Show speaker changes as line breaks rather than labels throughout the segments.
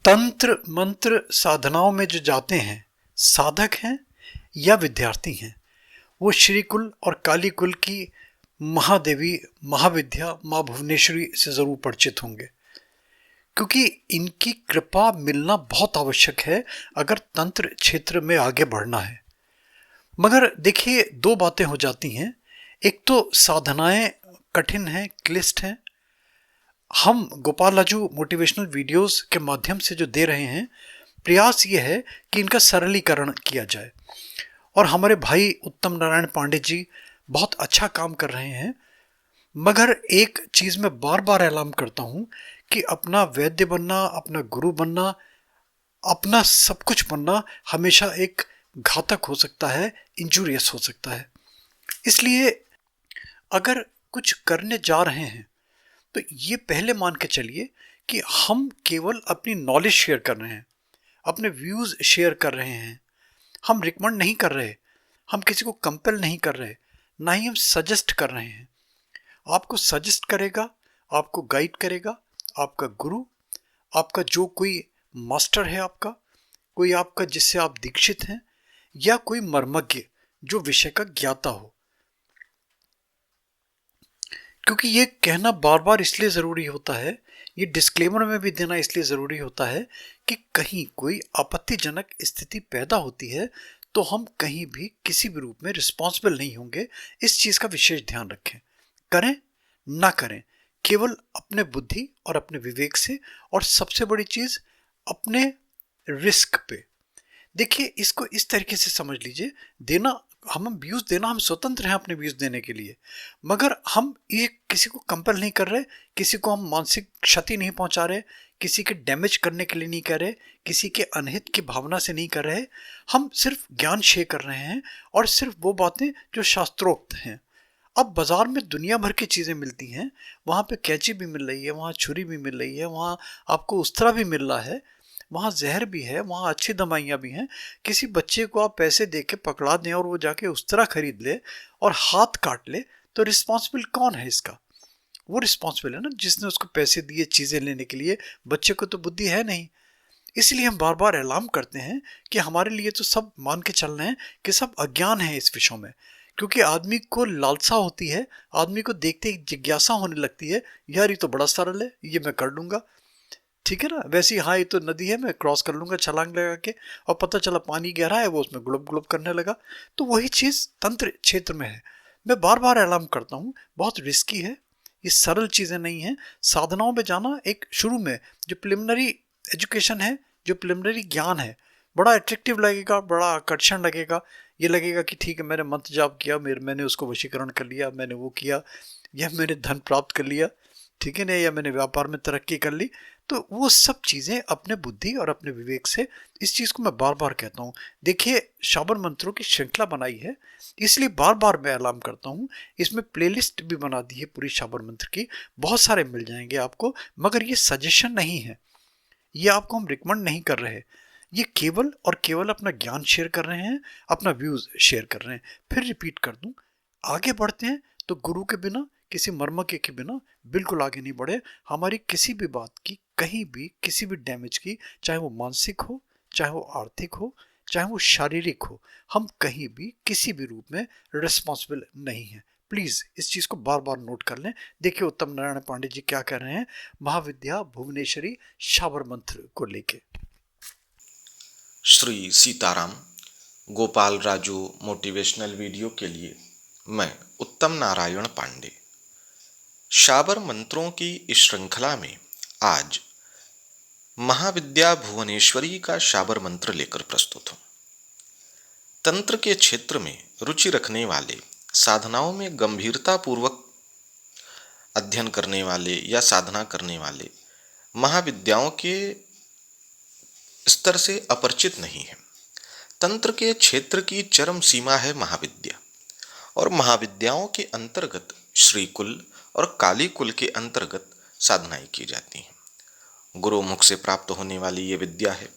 तंत्र मंत्र साधनाओं में जो जाते हैं, साधक हैं या विद्यार्थी हैं, वो श्री कुल और काली कुल की महादेवी महाविद्या माँ भुवनेश्वरी से जरूर परिचित होंगे, क्योंकि इनकी कृपा मिलना बहुत आवश्यक है अगर तंत्र क्षेत्र में आगे बढ़ना है। मगर देखिए, दो बातें हो जाती हैं। एक तो साधनाएं कठिन हैं, क्लिष्ट हैं। हम गोपाल राजू मोटिवेशनल वीडियोस के माध्यम से जो दे रहे हैं, प्रयास ये है कि इनका सरलीकरण किया जाए। और हमारे भाई उत्तम नारायण पांडे जी बहुत अच्छा काम कर रहे हैं। मगर एक चीज़ मैं बार बार ऐलान करता हूं कि अपना वैद्य बनना, अपना गुरु बनना, अपना सब कुछ बनना हमेशा एक घातक हो सकता है, इंजूरियस हो सकता है। इसलिए अगर कुछ करने जा रहे हैं तो ये पहले मान के चलिए कि हम केवल अपनी नॉलेज शेयर कर रहे हैं, अपने व्यूज़ शेयर कर रहे हैं। हम रिकमेंड नहीं कर रहे, हम किसी को कंपेल नहीं कर रहे, ना ही हम सजेस्ट कर रहे हैं। आपको सजेस्ट करेगा, आपको गाइड करेगा आपका गुरु, आपका जो कोई मास्टर है, आपका कोई, आपका जिससे आप दीक्षित हैं, या कोई मर्मज्ञ जो विषय का ज्ञाता हो। क्योंकि ये कहना बार बार इसलिए ज़रूरी होता है, ये डिस्क्लेमर में भी देना इसलिए ज़रूरी होता है कि कहीं कोई आपत्तिजनक स्थिति पैदा होती है तो हम कहीं भी किसी भी रूप में रिस्पॉन्सिबल नहीं होंगे। इस चीज़ का विशेष ध्यान रखें। करें ना करें, केवल अपने बुद्धि और अपने विवेक से, और सबसे बड़ी चीज़ अपने रिस्क पे। देखिए, इसको इस तरीके से समझ लीजिए, देना, हम व्यूज़ देना, हम स्वतंत्र हैं अपने व्यूज़ देने के लिए, मगर हम ये किसी को कंपेल नहीं कर रहे, किसी को हम मानसिक क्षति नहीं पहुंचा रहे, किसी के डैमेज करने के लिए नहीं कर रहे, किसी के अनहित की भावना से नहीं कर रहे। हम सिर्फ ज्ञान शेयर कर रहे हैं, और सिर्फ वो बातें जो शास्त्रोक्त हैं। अब बाजार में दुनिया भर की चीज़ें मिलती हैं, वहाँ पे कैंची भी मिल रही है, वहाँ छुरी भी मिल रही है, वहाँ आपको उस्तरा भी मिल रहा है, वहाँ जहर भी है, वहाँ अच्छी दवाइयाँ भी हैं। किसी बच्चे को आप पैसे दे के पकड़ा दें और वो जाके उस तरह खरीद ले और हाथ काट ले, तो रिस्पॉन्सिबल कौन है इसका? वो रिस्पॉन्सिबल है ना जिसने उसको पैसे दिए चीज़ें लेने के लिए। बच्चे को तो बुद्धि है नहीं। इसलिए हम बार बार ऐलान करते हैं कि हमारे लिए तो सब मान के चल रहे हैं कि सब अज्ञान है इस विषय में। क्योंकि आदमी को लालसा होती है, आदमी को देखते ही जिज्ञासा होने लगती है, यार ये तो बड़ा सरल है, ये मैं कर लूँगा, ठीक है ना। वैसे ही, हाँ ये तो नदी है, मैं क्रॉस कर लूंगा छलांग लगा के, और पता चला पानी गहरा है, वो उसमें गुलब गुलब करने लगा। तो वही चीज़ तंत्र क्षेत्र में है। मैं बार बार ऐलान करता हूँ, बहुत रिस्की है, ये सरल चीज़ें नहीं हैं। साधनाओं में जाना एक शुरू में जो प्रिलिमिनरी एजुकेशन है, जो प्रिलिमिनरी ज्ञान है, बड़ा अट्रैक्टिव लगेगा, बड़ा आकर्षण लगेगा। ये लगेगा कि ठीक है, मैंने मंत्र जाप किया, मैंने उसको वशीकरण कर लिया, मैंने वो किया, या मैंने धन प्राप्त कर लिया, ठीक है ना, या मैंने व्यापार में तरक्की कर ली। तो वो सब चीज़ें अपने बुद्धि और अपने विवेक से। इस चीज़ को मैं बार बार कहता हूँ। देखिए, शाबर मंत्रों की श्रृंखला बनाई है, इसलिए बार बार मैं ऐलान करता हूँ। इसमें प्लेलिस्ट भी बना दी है पूरी शाबर मंत्र की, बहुत सारे मिल जाएंगे आपको। मगर ये सजेशन नहीं है, ये आपको हम रिकमेंड नहीं कर रहे, ये केवल और केवल अपना ज्ञान शेयर कर रहे हैं, अपना व्यूज़ शेयर कर रहे हैं। फिर रिपीट कर दूँ, आगे बढ़ते हैं तो गुरु के बिना, किसी मर्मज्ञ के बिना बिल्कुल आगे नहीं बढ़े। हमारी किसी भी बात की, कहीं भी किसी भी डैमेज की, चाहे वो मानसिक हो, चाहे वो आर्थिक हो, चाहे वो शारीरिक हो, हम कहीं भी किसी भी रूप में रिस्पॉन्सिबल नहीं हैं। प्लीज़ इस चीज़ को बार बार नोट कर लें। देखिए उत्तम नारायण पांडे जी क्या कह रहे हैं महाविद्या भुवनेश्वरी शाबर मंत्र को लेके।
श्री सीताराम। गोपाल राजू मोटिवेशनल वीडियो के लिए मैं उत्तम नारायण पांडे। शाबर मंत्रों की इस श्रृंखला में आज महाविद्या भुवनेश्वरी का शाबर मंत्र लेकर प्रस्तुत हूं। तंत्र के क्षेत्र में रुचि रखने वाले, साधनाओं में गंभीरता पूर्वक अध्ययन करने वाले या साधना करने वाले महाविद्याओं के स्तर से अपरिचित नहीं है। तंत्र के क्षेत्र की चरम सीमा है महाविद्या, और महाविद्याओं के अंतर्गत श्रीकुल और काली कुल के अंतर्गत साधनाएं की जाती हैं। गुरु मुख से प्राप्त होने वाली ये विद्या है।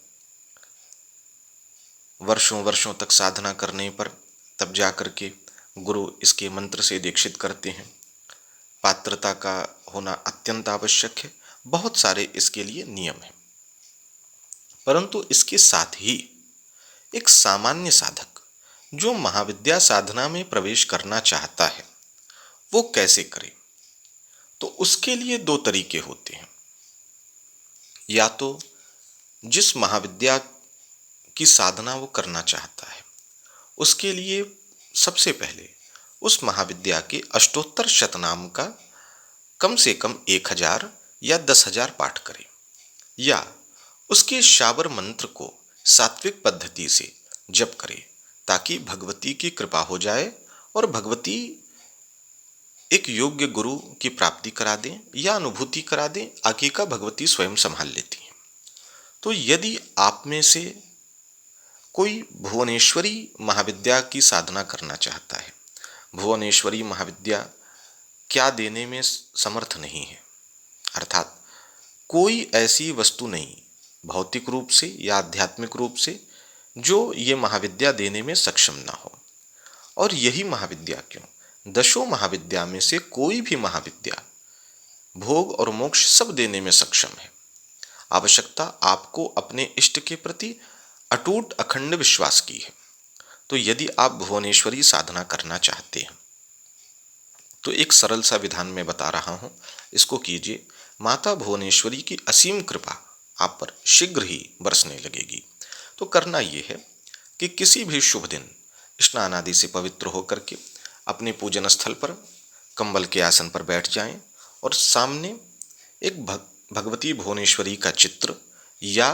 वर्षों वर्षों तक साधना करने पर तब जाकर के गुरु इसके मंत्र से दीक्षित करते हैं। पात्रता का होना अत्यंत आवश्यक है। बहुत सारे इसके लिए नियम हैं। परंतु इसके साथ ही एक सामान्य साधक जो महाविद्या साधना में प्रवेश करना चाहता है वो कैसे करे? तो उसके लिए दो तरीके होते हैं। या तो जिस महाविद्या की साधना वो करना चाहता है उसके लिए सबसे पहले उस महाविद्या के अष्टोत्तर शतनाम का कम से कम 1000 या 10,000 पाठ करें, या उसके शाबर मंत्र को सात्विक पद्धति से जप करें ताकि भगवती की कृपा हो जाए और भगवती एक योग्य गुरु की प्राप्ति करा दें या अनुभूति करा दें। आगे का भगवती स्वयं संभाल लेती हैं। तो यदि आप में से कोई भुवनेश्वरी महाविद्या की साधना करना चाहता है, भुवनेश्वरी महाविद्या क्या देने में समर्थ नहीं है, अर्थात कोई ऐसी वस्तु नहीं भौतिक रूप से या आध्यात्मिक रूप से जो ये महाविद्या देने में सक्षम ना हो, और यही महाविद्या क्यों, दशों महाविद्या में से कोई भी महाविद्या भोग और मोक्ष सब देने में सक्षम है। आवश्यकता आपको अपने इष्ट के प्रति अटूट अखंड विश्वास की है। तो यदि आप भुवनेश्वरी साधना करना चाहते हैं तो एक सरल सा विधान मैं बता रहा हूं, इसको कीजिए। माता भुवनेश्वरी की असीम कृपा आप पर शीघ्र ही बरसने लगेगी। तो करना यह है कि किसी भी शुभ दिन स्नान आदि से पवित्र होकर के अपने पूजन स्थल पर कंबल के आसन पर बैठ जाएं और सामने एक भगवती भुवनेश्वरी का चित्र या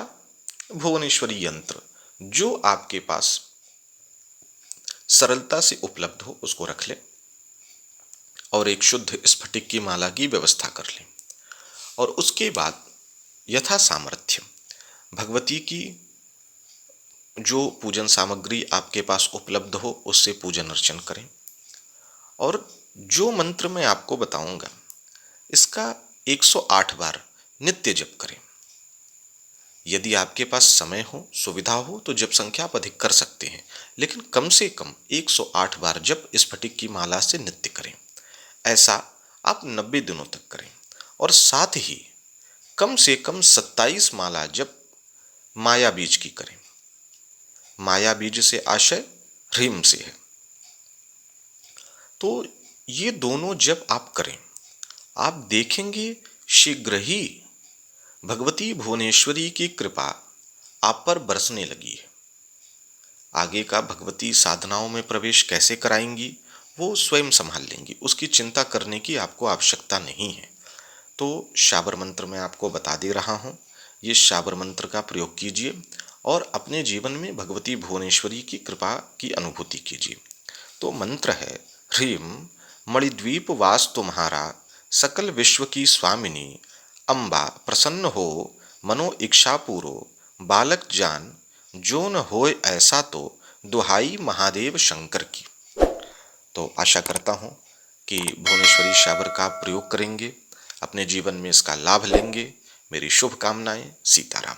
भुवनेश्वरी यंत्र जो आपके पास सरलता से उपलब्ध हो उसको रख लें और एक शुद्ध स्फटिक की माला की व्यवस्था कर लें। और उसके बाद यथा सामर्थ्य भगवती की जो पूजन सामग्री आपके पास उपलब्ध हो उससे पूजन अर्चन करें। और जो मंत्र मैं आपको बताऊंगा इसका 108 बार नित्य जप करें। यदि आपके पास समय हो, सुविधा हो तो जप संख्या आप अधिक कर सकते हैं, लेकिन कम से कम 108 बार जप स्फटिक की माला से नित्य करें। ऐसा आप 90 दिनों तक करें और साथ ही कम से कम 27 माला जप माया बीज की करें। माया बीज से आशय ह्रीम से है। तो ये दोनों जप आप करें, आप देखेंगे शीघ्र ही भगवती भुवनेश्वरी की कृपा आप पर बरसने लगी है। आगे का भगवती साधनाओं में प्रवेश कैसे कराएंगी वो स्वयं संभाल लेंगी, उसकी चिंता करने की आपको आवश्यकता नहीं है। तो शाबर मंत्र मैं आपको बता दे रहा हूँ, ये शाबर मंत्र का प्रयोग कीजिए और अपने जीवन में भगवती भुवनेश्वरी की कृपा की अनुभूति कीजिए। तो मंत्र है ह्रीम मणिद्वीप वास तुम्हारा सकल विश्व की स्वामिनी अम्बा प्रसन्न हो मनो इच्छा पूरो बालक जान जो न होए ऐसा तो दुहाई महादेव शंकर की। तो आशा करता हूँ कि भुवनेश्वरी शाबर का प्रयोग करेंगे, अपने जीवन में इसका लाभ लेंगे। मेरी शुभकामनाएं। सीताराम।